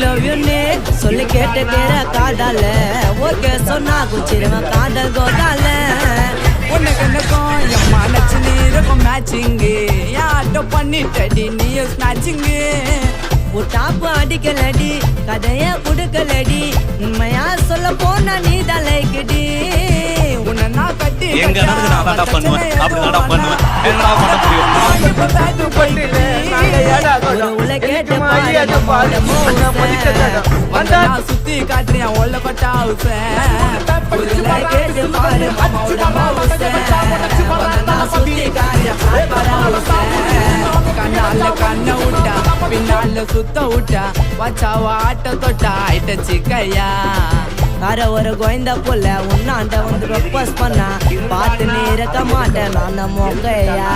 love you ne சொல்லி கேட்டு பேர காதல ஓகே சொன்னா குச்சிருவன் காதல் கோதால உனக்கு எனக்கும் எம்மா நச்சுன்னு இருக்கும் மேட்சிங்கு யார்ட்டோ பண்ணிட்டடி நீயும் ஸ்நாச்சிங்கு டாப்பு அடிக்கலடி கதைய குடுக்கலடி உண்மையா சொல்ல போனா நீ தலைக்குடி உன்னை நான் கட்டி எங்க நடந்து நான் தாண்டா பண்ணுவேன் அப்படி தாண்டா பண்ணுவேன் என்னடா பண்ண முடியும் உள்ள கேட்டு நான் சுத்தி காட்டுறேன் உள்ள கொட்டா கேட்டு பாரு சுத்தி கண்ணால கண்ண விட்டா பின்னால சுத்த விட்டா வச்சாவா ஆட்ட தொட்டா ஆயிட்ட சிக்கையா வேற ஒரு கோயந்த புள்ள உன்னாண்ட வந்து ப்ரப்போஸ் பண்ணா பார்த்து நீ இருக்க மாட்டேன் நான் மொக்கையா